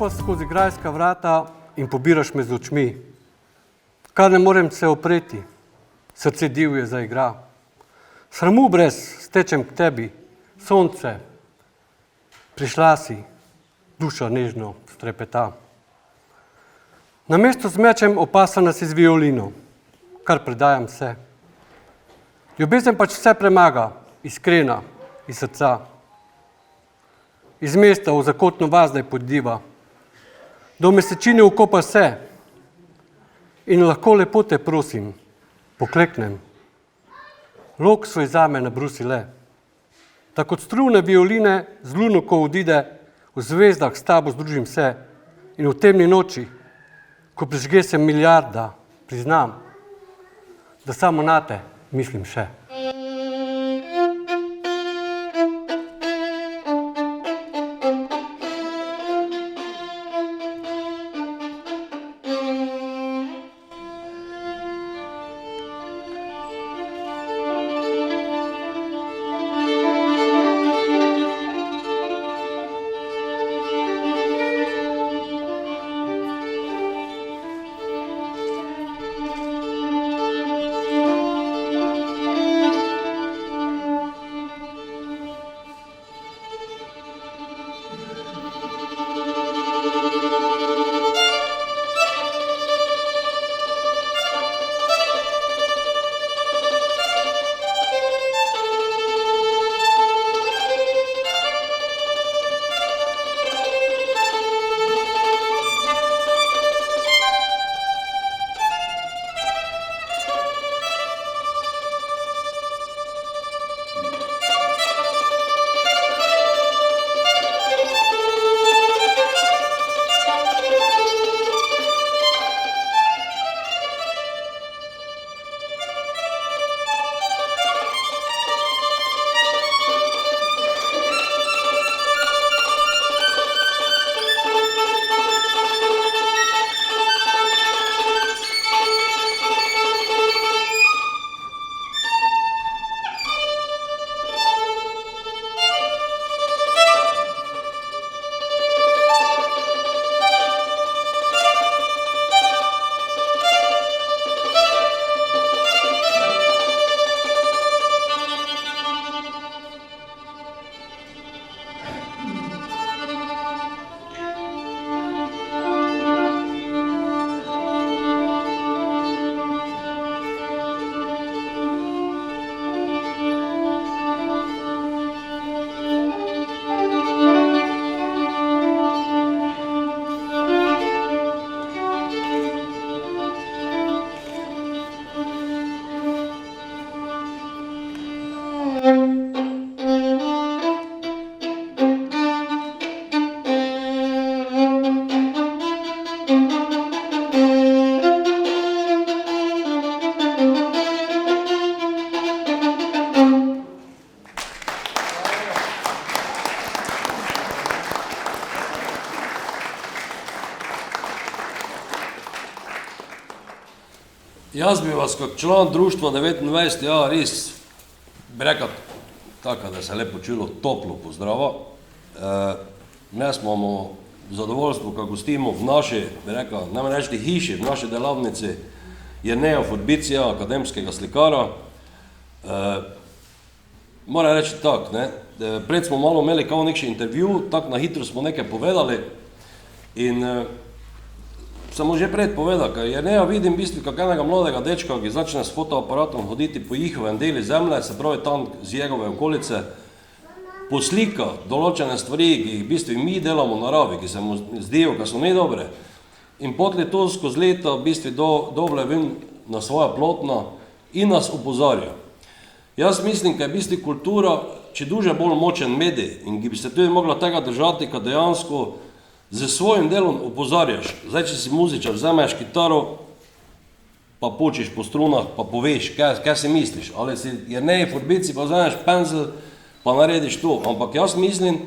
stopaš skozi grajska vrata in pobiraš me z očmi. Kar ne morem se opreti, srce divje zaigra. Sramu brez stečem k tebi, sonce, prišla si, duša nežno strepeta. Namesto z mečem opasana si z violino, kar predajam se. Ljubezen pač vse premaga, iskrena iz srca. Iz mesta v zakotno vas zdaj poddiva, do mesečine ukopa se in lahko lepo te prosim, pokleknem. Lok svoj zame nabrusi le, tako kot strune violine z luno, ko odide, v zvezdah s tabo združim se in v temni noči, ko prižge se milijarda, priznam, da samo nate mislim še. Jaz bi vas kot član društva 29, ja, res, bi rekel, tako, da se lepo čulo, toplo pozdrava. Dnes imamo zadovoljstvo, ko gostimo v naši, bi rekel, ne reči hiši, v naši delavnici Jerneja Forbicija, akademskega slikara. Moram reči tako, ne, pred smo malo imeli kao nekši intervju, tako na hitro smo nekaj povedali in samo že pred povedal, ker Jerneja vidim v bistvu kak enega mladega dečka, ki začne s fotoaparatom hoditi po njihovem deli zemlje, se pravi tam z njegove okolice, poslika določene stvari, ki jih v bistvu mi delamo v naravi, ki se mu zdijo, ki so ne dobre. In potem to skozi leta v bistvu doble ven na svoja plotna in nas opozarja. Jaz mislim, da je v bistvu kultura, če duže bolj močen medij in ki bi se tudi mogla tega držati, kad dejansko z svojim delom opozarjaš. Zdaj, če si muzičar, vzameš kitaro, pa počiš po strunah, pa poveš, kaj si misliš. Ali si Jernej Forbici, pa vzameš penzel, pa narediš to. Ampak jaz mislim,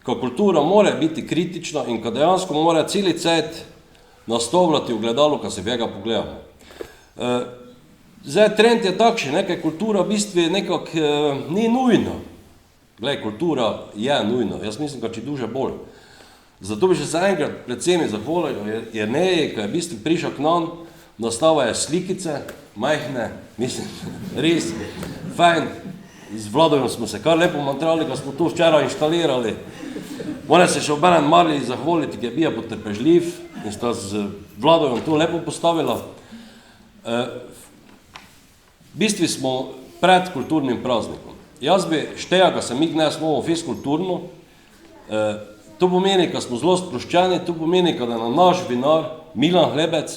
da kultura mora biti kritična in da dejansko mora celi cajt nastavljati v gledalu, kad se vega pogledamo. Zdaj, trend je takšen, nekaj kultura v bistvu nekako ni nujna. Glej, kultura je nujna, jaz mislim, da če duže bolj. Zato bi še se enkrat predvsem zahvalil Jerneji, ki je v bistvu prišel k nam, nastavajo slikice, majhne, mislim, res, fajn. Z Vladom smo se kar lepo mantrali, ko smo to včeraj inštalirali. Moram se še obenem Marli zahvaliti, ki je bil potrpežljiv in sta z Vladom to lepo postavila. V bistvu smo pred kulturnim praznikom. Jaz bi šteja, ko sem ikne smo fizkulturno, to pomeni, ko smo zelo sproščeni, to pomeni, ko je na naš vinar, Milan Hlebec,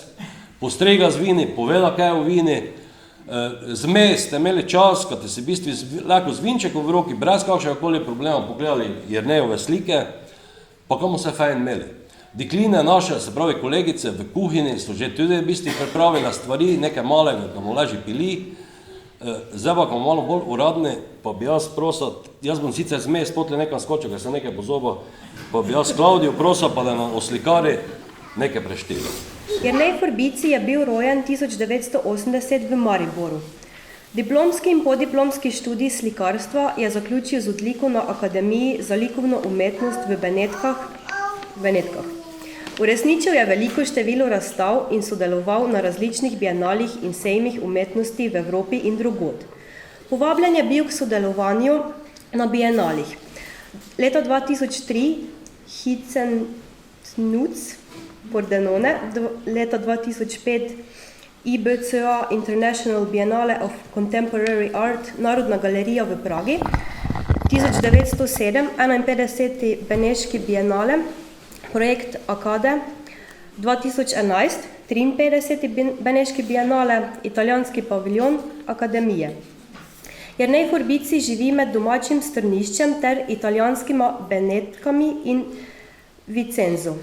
postrega z vini, poveda kaj o vini, zmes ste imeli čas, ko ste se v bistvu lahko z vinčekom v roki, brez kakšnega koli problema pogledali Jernejove slike, pa kamo se fajn imeli. Dekline naše, se pravi kolegice v kuhinji, so že tudi v bistvu pripravile stvari, nekaj malega, ko mu leži pili. Zdaj pa, ko malo bolj uradni, pa bi jaz prosil, jaz bom sicer zmes potle nekam skočil, ker sem nekaj pozobil, pa bi jaz Klaudijo prosil, pa da nam oslikari nekaj prešteli. Jernej Forbici je bil rojen 1980 v Mariboru. Diplomski in podiplomski študij slikarstva je zaključil z odliko na Akademiji za likovno umetnost v Benetkah. Uresničil je veliko število razstav in sodeloval na različnih bienalih in sejmih umetnosti v Evropi in drugod. Povabljen je bil k sodelovanju na bienalih. Leta 2003 Hicennuc Pordenone, leta 2005 IBCA International Biennale of Contemporary Art, Narodna galerija v Pragi, 1907 51. Beneški bienale, projekt Akade, 2011 53. Beneški bienale, italijanski paviljon Akademije. Jernej Forbici živi med domačim Strniščem ter italijanskima Benetkami in Vicenzo.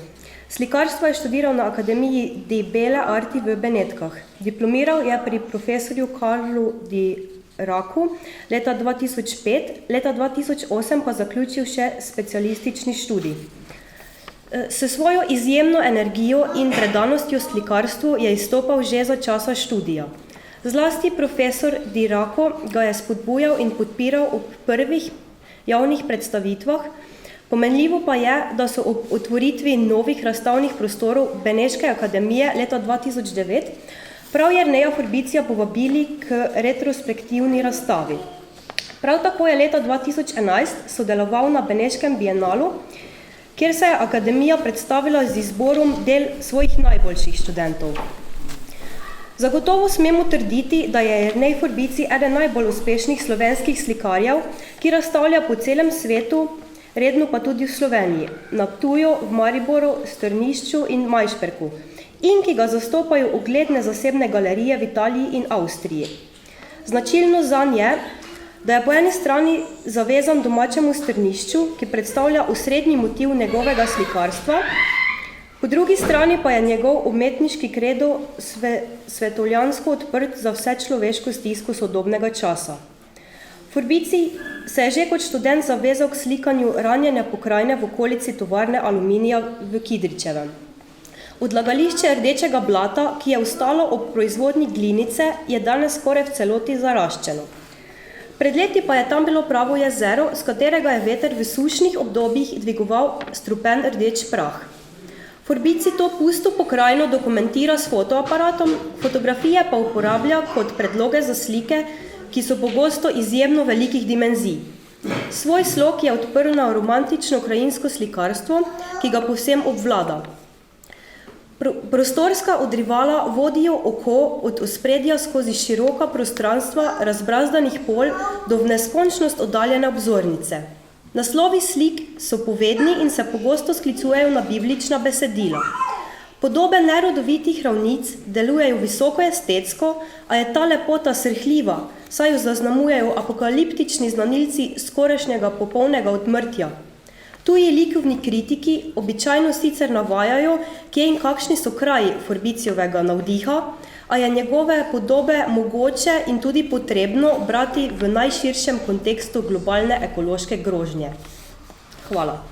Slikarstvo je študiral na Akademiji di Belle Arti v Benetkah. Diplomiral je pri profesorju Karlu di Raku leta 2005, leta 2008 pa zaključil še specialistični študij. S svojo izjemno energijo in predanostjo slikarstvu je izstopal že za časa študija. Zlasti profesor di Rako ga je spodbujal in podpiral ob prvih javnih predstavitvah. Pomenljivo pa je, da so ob otvoritvi novih razstavnih prostorov Beneške akademije leta 2009 prav Jerneja Forbicija povabili k retrospektivni razstavi. Prav tako je leta 2011 sodeloval na Beneškem bienalu, kjer se je akademija predstavila z izborom del svojih najboljših študentov. Zagotovo smemo trditi, da je Jernej Forbici eden najbolj uspešnih slovenskih slikarjev, ki razstavlja po celem svetu, redno pa tudi v Sloveniji, na Ptuju, v Mariboru, Strnišču in Majšperku, in ki ga zastopajo ugledne zasebne galerije v Italiji in Avstriji. Značilno zanj je, da je po eni strani zavezan domačemu Strnišču, ki predstavlja osrednji motiv njegovega slikarstva, po drugi strani pa je njegov umetniški kredo svetovljansko odprt za vse človeško stisko sodobnega časa. Forbici se je že kot študent zavezal k slikanju ranjene pokrajine v okolici tovarne aluminija v Kidričevem. Odlagališče rdečega blata, ki je ostalo ob proizvodnji glinice, je danes skoraj v celoti zaraščeno. Pred leti pa je tam bilo pravo jezero, z katerega je veter v sušnih obdobjih dvigoval strupen rdeč prah. Forbici to pusto pokrajino dokumentira s fotoaparatom, fotografije pa uporablja kot predloge za slike, ki so pogosto izjemno velikih dimenzij. Svoj slog je odprl na romantično krajinsko slikarstvo, ki ga povsem obvlada. Prostorska odrivala vodijo oko od ospredja skozi široka prostranstva razbrazdanih polj do v neskončnost oddaljene obzornice. Naslovi slik so povedni in se pogosto sklicujejo na biblična besedila. Podobe nerodovitih ravnic delujejo visoko estetsko, a je ta lepota srhljiva, saj jo zaznamujejo apokaliptični znanilci skorajšnjega popolnega odmrtja. Tuji likovni kritiki običajno sicer navajajo, kje in kakšni so kraji Forbicijevega navdiha, a je njegove podobe mogoče in tudi potrebno brati v najširšem kontekstu globalne ekološke grožnje. Hvala.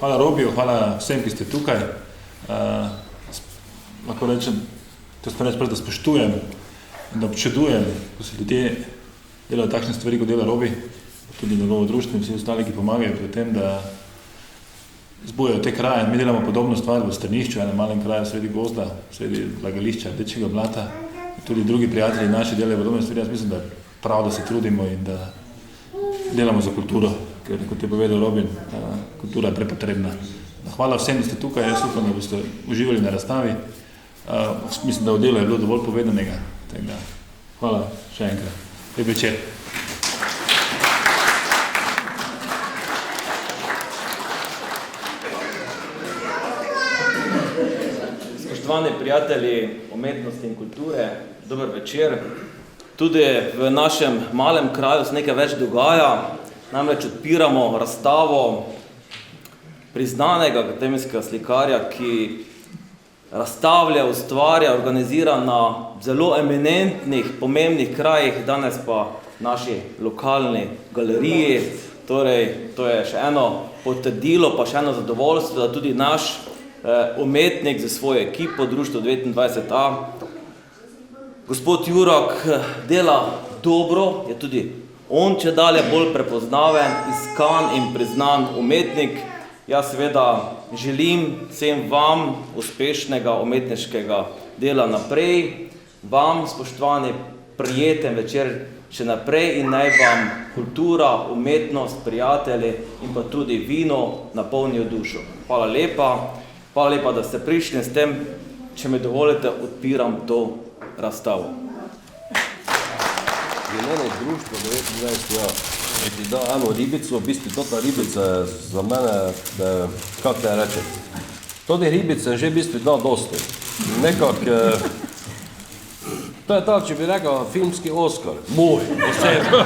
Hvala Robiju, hvala vsem, ki ste tukaj. Lahko rečem, to sem reč, da spoštujem in da občudujem, ko se ljudje delajo takšne stvari, kot dela Robi, tudi njegovo društvo in vsi ostali, ki pomagajo pri tem, da zbujajo te kraje. Mi delamo podobno stvar v Strnišču, enem malem kraju sredi gozda, sredi lagališča, Rdečega blata. Tudi drugi prijatelji naši delajo podobne stvari. Jaz mislim, da je prav, da se trudimo in da delamo za kulturo, ker kot je povedal Robin, kultura je prepotrebna. Hvala vsem, da ste tukaj, jaz upam, da boste uživali na razstavi. Mislim, da v delu je bilo dovolj povedanega. Hvala še enkrat. Lep večer. Spoštovani prijatelji umetnosti in kulture, dober večer. Tudi v našem malem kraju se nekaj več dogaja, namreč odpiramo razstavo priznanega akademskega slikarja, ki razstavlja, ustvarja, organizira na zelo eminentnih, pomembnih krajih, danes pa naši lokalni galeriji. Torej, to je še eno potrdilo, pa še eno zadovoljstvo, da tudi naš umetnik za svojo ekipo, Društvo 29A, gospod Jurak, dela dobro, je tudi on čedalje bolj prepoznaven, iskan in priznan umetnik. Jaz seveda želim vsem vam uspešnega umetniškega dela naprej, vam, spoštovani, prijeten večer še naprej in naj vam kultura, umetnost, prijatelji in pa tudi vino napolnijo dušo. Hvala lepa, da ste prišli in s tem, če me dovolite, odpiram to razstavo. Imeno društvo 29, ja, ti da eno ribico, v bistvu ta ribica je za mene, kako te reče, tode ribice že v bistvu da dosti. Nekako, to je tako, če bi rekel, filmski Oskar, moj, osebno.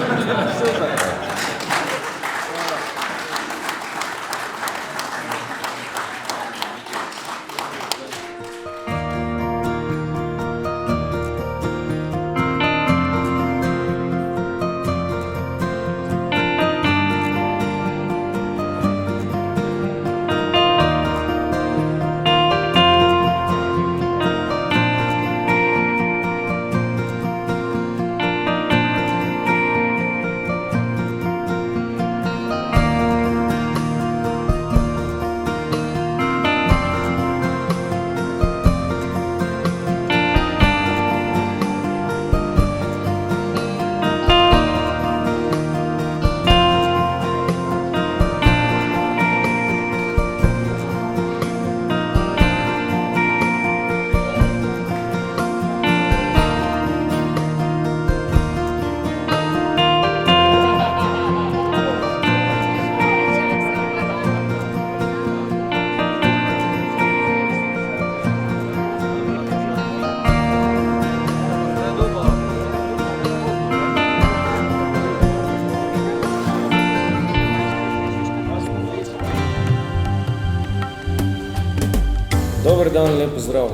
Dober dan, lep pozdrav.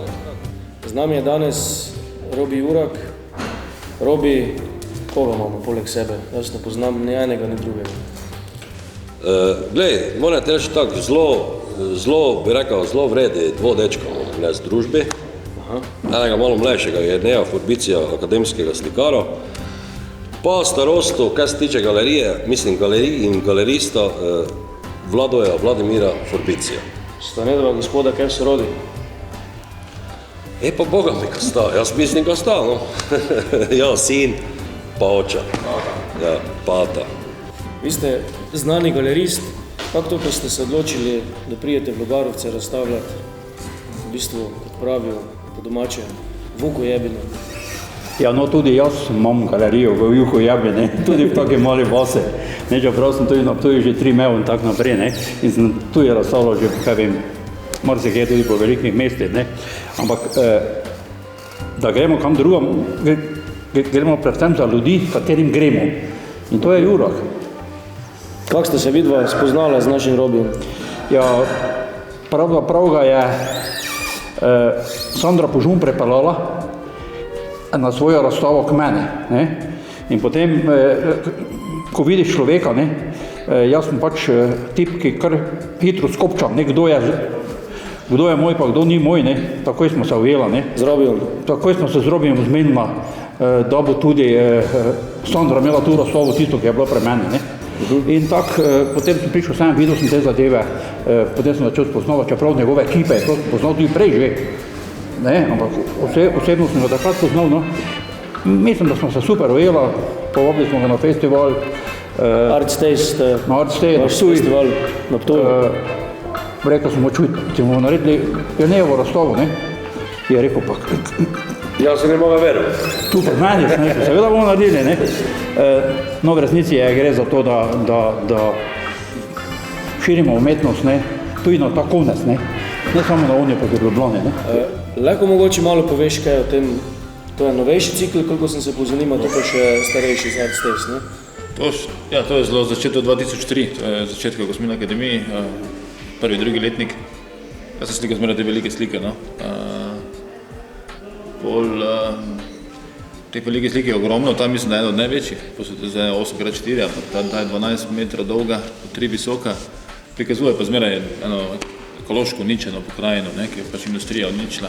Z nami je danes Robi Jurak. Robi, koga imamo poleg sebe? Jaz ne poznam ni enega, ni drugega. Glej, morate reči tako, zelo, bi rekel, zelo vredi dvodečka v družbi. Enega malo mlajšega je Nea Forbicija, akademskega slikara, pa starostu, kaj se tiče galerije, mislim galerij in galerista Vladoja Vladimira Forbicija. Sta nedva gospoda, kaj se rodi? Pa Boga mi ga sta, jaz mislim ga sta, no. Ja, sin, pa oča, ja, pata. Vi ste znani galerist, kako to, ko ste se odločili, da prijete v Logarovce razstavljati, v bistvu, kot pravijo po domače, Vuku Jebine? Ja, no tudi jaz imam galerijo v Vuku Jebine, tudi v taki mali vase. Čeprav sem tudi na Ptuju že 3 imel in tako naprej, ne, in sem tu je razstavljal že, kaj vem, marsikaj tudi po velikih mestih, ne, ampak da gremo kam drugam, gremo predvsem za ljudi, katerim gremo, in to je Jurak. Kako ste se vidva spoznala z našim Robijem? Ja, prav ga je Sandra Požun prepeljala na svojo razstavo k mene, ne, in potem ko vidiš človeka, ne, Jaz sem pač tip, ki kar hitro skopčam, ne, kdo je moj, pa kdo ni moj, ne. Takoj smo se ujela, ne. Takoj smo se z Robijem zmenila, da bo tudi Sandra imela tu razstavo, tisto, ki je bila pre mene, ne. In tako, potem sem prišel sem, videl sem te zadeve, potem sem začel spoznavati, čeprav njegove ekipe, to sem poznal tudi prej že, ne, ampak osebno sem ga takrat poznal, no. Mislim, da smo se super ujela, povabili smo ga na festival, Artstace, na Artstace, na Ptuj, festival na Ptuju. Rekel smo, čuj, ti bomo naredili Jernejevo razstavo, ne, je rekel pa, Ja se ne mogu veriti. tu pred meni, ne, seveda bomo naredili, ne. No, v resnici gre za to, da širimo umetnost, ne, tudi na ta konec, ne samo na Unijo proti Ljubljani, ne. Lahko mogoče malo poveš kaj o tem, to je novejši cikl, koliko sem se pozanimal, to pa še starejši z Artstace, ne? To je zelo začetek 2003, to je začetek, ko smo na akademiji, prvi, drugi letnik. Jaz se slikam zmeraj te velike slike, no. Teh velike slike je ogromno, tam mislim, da je ena od največjih, to so zdaj 8x4, ta je 12 metrov dolga, 3 visoka, prikazuje pa zmeraj eno ekološko uničeno pokrajino, ne, ki je pač industrija uničila,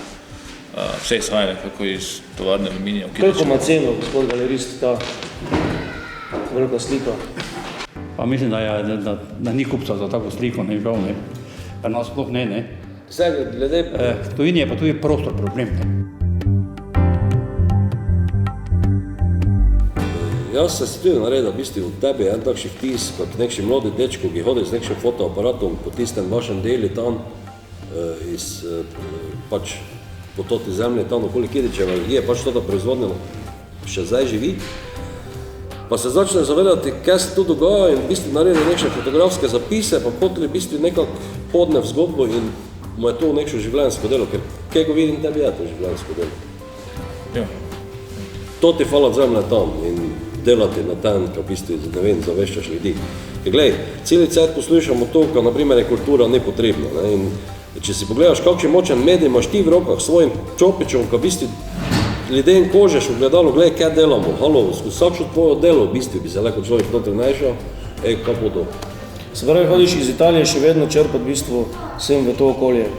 vse izhaja nekako iz tovarne aluminija. Koliko ima ceno, gospod galerist, ta velika slika? Pa mislim, da ni kupca za tako sliko, ne, žal, ne, pa nas sploh ne. Vse glede... Tujini je pa tudi prostor problem, ne. Jaz sem si tudi naredil, v bistvu v tebi je en takšni vtis, kot nekši mladi dečko, ki hodi z nekšim fotoaparatom po tistem vašem deli tam, pač po toti zemlji tam okoli Kidričeva, je pač tota proizvodnja še zdaj živi. Pa se začne zavedati, kaj se tu dogaja in v bistvu naredi nekše fotografske zapise, pa potili v bistvu nekako podne v zgodbo in mu je to nekšo življenjsko delo, ker kaj go vidim, tebi je to življenjsko delo. Ja. To ti hvala zemlje tam in delati na ten, ko v bistvu, ne vem, zaveščaš ljudi. Ker glej, celi cajt poslušamo to, ko naprimer je kultura nepotrebna, ne, in če si pogledaš, kakšen močen medij imaš ti v rokah s svojim čopičom, ko v bistvu ljudem kožeš v gledalo, glej, kaj delamo, halo, vsakšo tvojo delo v bistvu bi se lahko človek notri našel, kaj bo to. Se pravi, hodiš iz Italije še vedno črpati v bistvu sem v to okolje.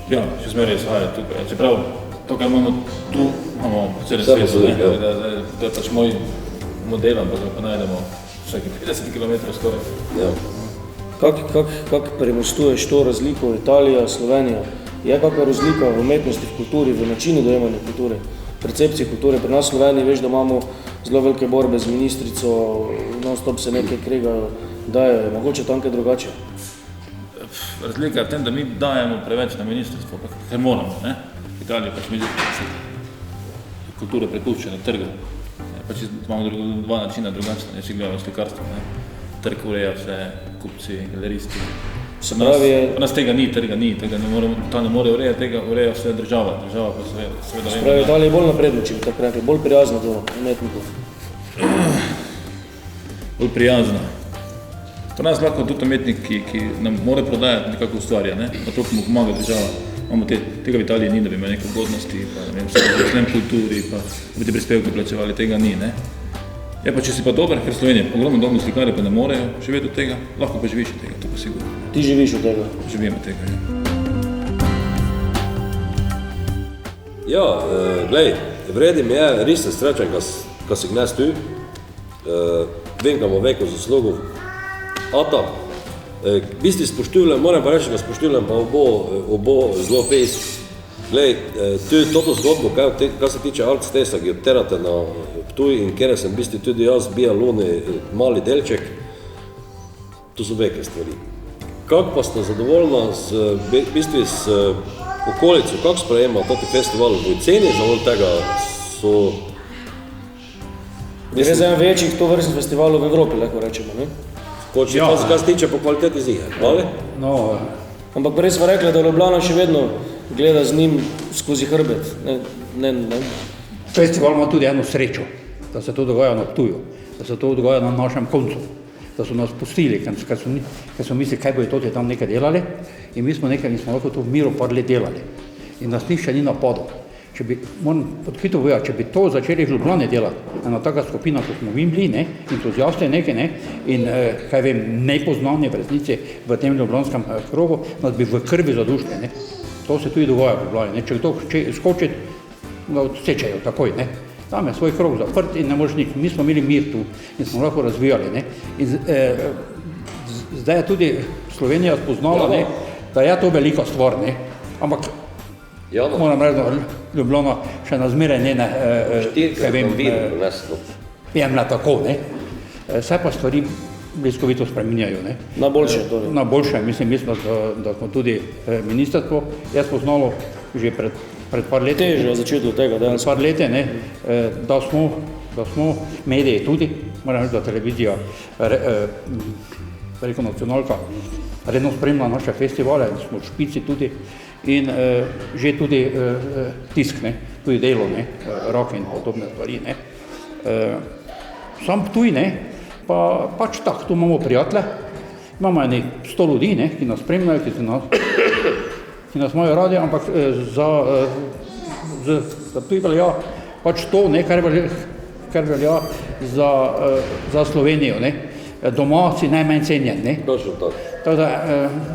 Ja, še zmeraj izhaja tukaj. Čeprav to, kar imamo tu, imamo po celem svetu, to je pač moj model, ampak ga pa najdemo vsaki 50 km skoraj. Ja. Kak premostuješ to razliko Italija, Slovenija? Je kakva razlika v umetnosti, v kulturi, v načinu dojemanja kulture, percepciji kulture? Pri nas v Sloveniji veš, da imamo zelo velike borbe z ministrico, non-stop se nekaj kregajo, dajo, mogoče tam kaj drugače? Razlika je v tem, da mi dajemo preveč na ministrstvo, ker moramo, ne? V Italiji pač mi kultura prepušča na trgu. Pač imamo dva načina drugačna, ne si gledamo slikarstvo, ne. Trg ureja vse, kupci, galeristi. Se pravi je... Nas tega ni, ta ne more urejati, tega ureja vse država pa seveda vemo. Se pravi, Italija je bolj napredna, če bi tako rekli, bolj prijazna do umetnikov. Bolj prijazna. To nas lahko tudi umetnik, ki nam more prodajati, nekako ustvarja, ne, na to, ko mu pomaga država. Imamo tega v Italiji ni, da bi imeli neke ugodnosti, pa ne vem, vsem kulturi, pa da bi te prispevke plačevali, tega ni, ne. Ja, pa če si pa dober, ker Slovenija, ogromno domov slikarje pa ne morejo živeti od tega, lahko pa živiš od tega, to pa sigurno. Ti živiš od tega? Živim od tega, ja. Ja, glej, vredim je, res sem srečen, ko si gnes tu, vem, kam imam veliko zaslogov, Ata, v bistvu spoštujem, moram pa reči, da spoštujem pa obo zelo fejs. Glej, toto zgodbo, kar se tiče Artstace, ki odterate na Ptuj in kjer sem v bistvu tudi jaz bialoni mali delček, to so veke stvari. Kako pa ste zadovoljna v bistvu s okolico, kako sprejema toti festival v ceni, zavol tega so... Gre za en večjih tovrstnih festivalov v Evropi, lahko rečemo, ne? Kar se tiče po kvaliteti zihe, ali? No, ampak prej smo rekli, da Ljubljana še vedno gleda z njim skozi hrbet. Ne. Festival ima tudi eno srečo, da se to dogaja na Ptuju, da se to dogaja na našem koncu, da so nas pustili, ker so mislili, kaj bojo toti tam nekaj delali in mi smo lahko to v miru par let delali in nas nišče ni napadal. moram odkrito povedati, če bi to začeli v Ljubljani delati, ena taka skupina, kot smo vi bili, ne, entuzijasti neki, ne, in kaj vem, nepoznani v resnici v tem ljubljanskem krogu, nas bi v krvi zadušili, ne. To se tudi dogaja v Ljubljani, ne. Če kdo skoči, ga odsečejo takoj, ne. Tam je svoj krog zaprt in ne moreš nič. Mi smo imeli mir tu in smo lahko razvijali, ne. In zdaj je tudi Slovenija spoznala, ne, da je to velika stvar, ne. Ampak moram reči, da Ljubljana še nazmeraj njene, kaj vem, jemlja tako, ne. Vse pa stvari bliskovito spreminjajo, ne. Na boljše, torej. Na boljše, mislim, da smo tudi ministrstvo je spoznalo že pred par leti. Teže v začetku tega, pred par leti, ne, da smo mediji tudi, moram reči, da televizija, veliko nacionalka, redno spremlja naše festivale, smo v špici tudi in že tudi tisk, ne, tudi delo, ne, roke in podobne stvari, ne. Sam Ptuj, ne, pa pač tak, tu imamo prijatelje, imamo 100 ljudi, ne, ki nas spremljajo, ki nas imajo radi, ampak za Ptuj velja pač to, ne, kar velja za Slovenijo, ne. Doma si najmanj cenjen, ne. Tako da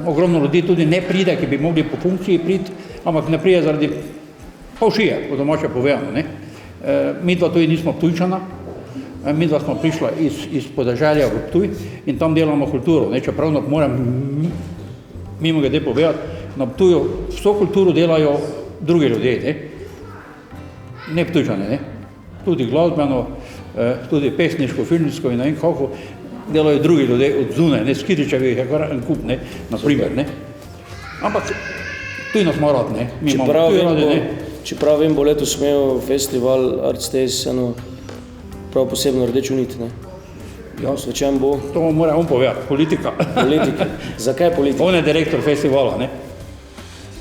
ogromno ljudi tudi ne pride, ki bi mogli po funkciji priti, ampak ne pride zaradi pavšije, po domače povedano, ne. Midva tudi nismo Ptujčana, midva smo prišla iz podeželja v Ptuj in tam delamo kulturo, ne, čeprav moram mimogrede povedati, na Ptuju vso kulturo delajo drugi ljudje, ne Ptujčani, ne. Tudi glasbeno, tudi pesniško, filmsko in ne vem kako, delajo drugi ljudje od zunaj, ne, Skiričevi je kar en kup, ne, naprimer, ne. Ampak Ptuj nas ima rad, ne. Čeprav vem, bo letos imel festival Artsdays eno prav posebno rdečo nit, ne. Ja, o čem bo? To mora on povedati, politika. Politika. Zakaj politika? On je direktor festivala, ne.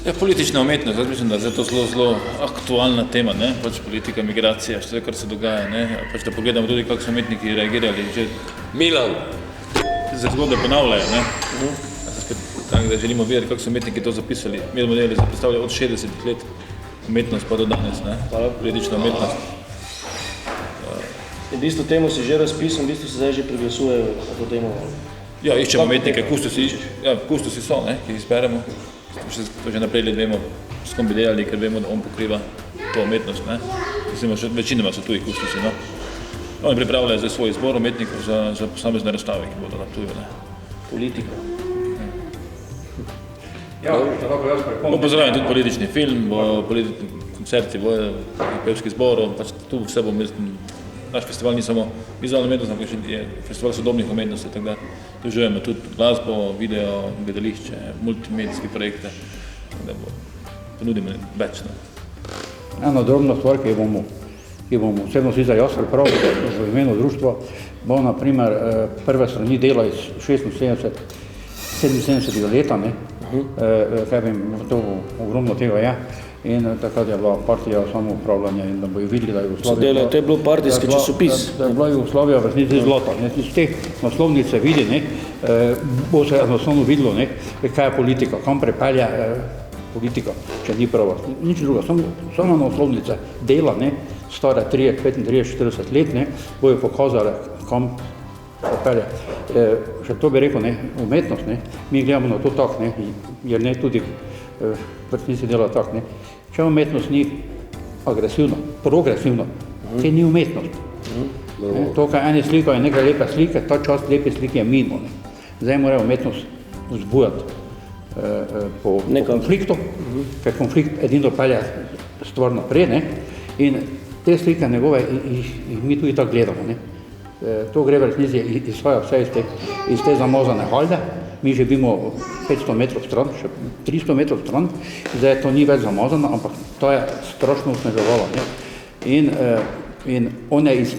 Ja, politična umetnost, jaz mislim, da je to zelo aktualna tema, ne, pač politika, migracija, vse, kar se dogaja, ne, pač da pogledamo tudi, kako so umetniki reagirali, že Milan. Se zgodbe ponavljajo, ne. Da želimo videti, kako so umetniki to zapisali. Mi smo delali predstavljali od 60 let umetnost pa do danes, ne, politična umetnost. In v bistvu temu si že razpisal, v bistvu se zdaj že priglasuje to temo. Ja, iščemo umetnike, kustosi so, ne, ki jih izberemo. To že naprej vemo, s kom bi delali, ker vemo, da on pokriva to umetnost, ne. Mislim, večinoma so tuji kustosi, no. Oni pripravljajo za svoj izbor umetnikov za posamezne razstave, ki bodo na Ptuju, ne. Politika. Ja, lahko jaz pripomnim. Bo pozdravljen tudi politični film, bo koncerti, bo pevski zbor, pač tu vse bo, naš festival ni samo vizualna umetnost, ampak je festival sodobnih umetnosti, tako da doživljamo tudi glasbo, video, gledališče, multimedijske projekte, da ponudimo več, ne. Ena drobna stvar, ki bomo osebno sicer jaz pripravil v imenu društva, bo na primer prve strani dela iz 77. leta, ne, kaj vem, to ogromno tega je, in takrat je bila partija samoupravljanja in da bojo videli, da je Jugoslavija... To je bilo partijski časopis. Da je bila Jugoslavija v resnici zlata. Iz te naslovnice vidi, ne, bo se enostavno videlo, ne, kaj je politika, kam prepelja politika, če ni prava. Nič druga, samo naslovnice dela, ne, stare 30, 35, 40 let, ne, bojo pokazali, kam prepelja. Še to bi rekel, ne, umetnost, ne, mi gledamo na to tak, ne, jer ne tudi vrstnici dela tak, ne. Če umetnost ni agresivna, progresivna, te ni umetnost. To, kaj eni slikajo nekaj lepe slike, ta čas lepe slike je mimo, ne. Zdaj mora umetnost vzbujati po konfliktu, ker konflikt edino pelje stvar naprej, ne. In te slike njegove jih mi tudi tako gledamo, ne. To gre v resnici izhaja vse iz te zamazane halde. Mi živimo 500 metrov stran, še 300 metrov stran, zdaj to ni več zamazano, ampak to je strašno osneževalo, ne. In on je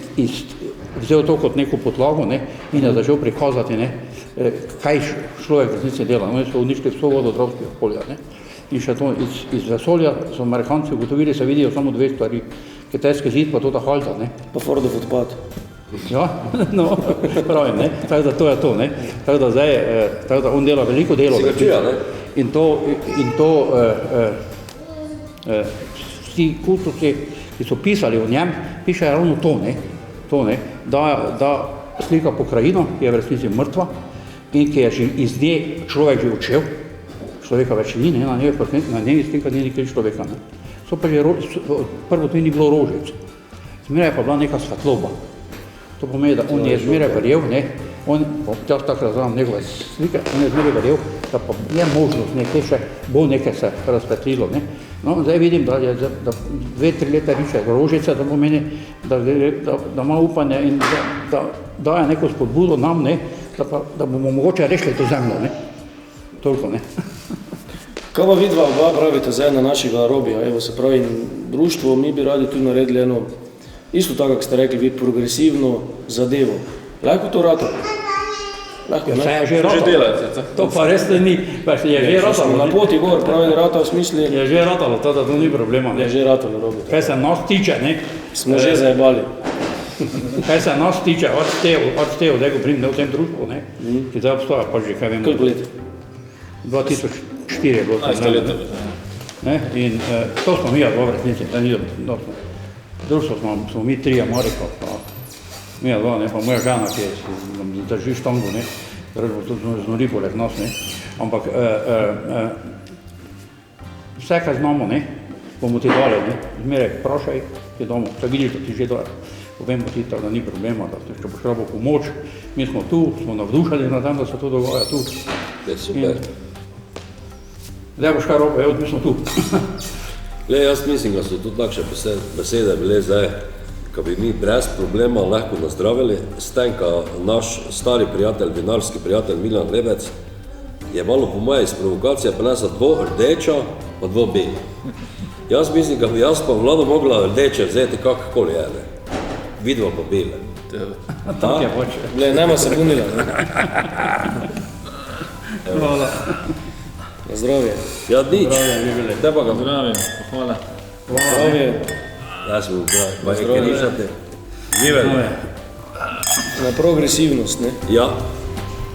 vzel to kot neko podlago, ne, in je začel prikazati, ne, kaj človek v resnici dela. Oni so uničili vso vodo Dravskega polja, ne. In še to iz vesolja so Amerikanci ugotovili, se vidijo samo dve stvari, Kitajski zid pa to ta halda, ne. Pa Fordov odpad. Ja, no, pravim, ne, tako da to je to, ne, tako da zdaj, tako da on dela veliko delo, Si ga čuja, ne? in to vsi ti kulturci, ki so pisali o njem, pišejo ravno to, ne, da slika pokrajino, ki je v resnici mrtva in ki je že iz nje človek že odšel, človeka več ni, ne, na njej slika ni nikoli človeka. Ne. So pa že, prvo to ni bilo rožic, zmeraj pa bila neka svetloba. To pomeni, da on je zmeraj verjel, ne, jaz tako razumem njegove slike, on je zmeraj verjel, da pa je možnost nekaj še, bo nekaj se razsvetlilo, ne. No, zdaj vidim, da 2-3 leta riše rožice, to pomeni, da ima upanje in da daje neko spodbudo nam, ne, da bomo mogoče rešili to zemljo, ne. Toliko, ne. Kaj pa vidva oba pravite zdaj na našega Robija? Evo, se pravi, društvo, mi bi radi tudi naredili eno, isto tako, kako ste rekli, vi progresivno zadevo. Lahko to rata? Lahko, ne? Je že ratalo. To pa res ni, je že ratalo. Na poti gor, pravi rata v smisli... Je že ratalo, to ni problema. Je že ratalo, Robi. Kaj se nas tiče, ne? Smo že zajebali. Kaj se nas tiče, odstev, zdaj ko pridem v tem društvu, ne? Ki zdaj obstoja, pa že kaj vemo. Koliko let? 2004 je bilo. 15 let. In to smo mi, v resnici, društvo smo mi trije, Mariko, pa mi dva, ne, pa moja žena, ki drži štango, ne, tudi znori poleg nas, ne, ampak vse, kaj znamo, ne, bomo ti dali, ne, zmeraj vprašaj, ti damo, če vidiš, da ti že dali, povem ti, da ni problema, da če boš rabo pomoč, mi smo tu, smo navdušeni na tem, da se to dogaja tu. To je super. Zdaj boš kaj robo, mi smo tu. Le, jaz mislim, da so tudi takšne besede bile zdaj, ko bi mi brez problema lahko nazdravili, s tem, ko naš stari prijatelj, vinarski prijatelj Milan Lebec je malo po moje iz provokacije prinesel 2 rdeča pa 2 beli. Jaz mislim, da bi jaz pa vlado mogla rdeče vzeti kakorkoli je, ne. Vidva pa bele. Tak je hoče. Gle, nema se bunila, ne? Hvala. Na zdravje. Ja, nič. Te pa ga Zdravim, hvala. Zdravje. jaz sem zdaj, pa je križate. Živeli. Na progresivnost, ne? Ja,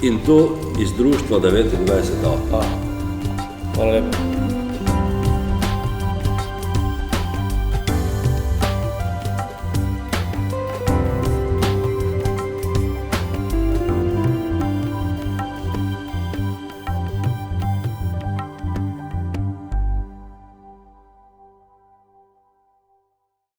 in to iz društva 29. Hvala lepa.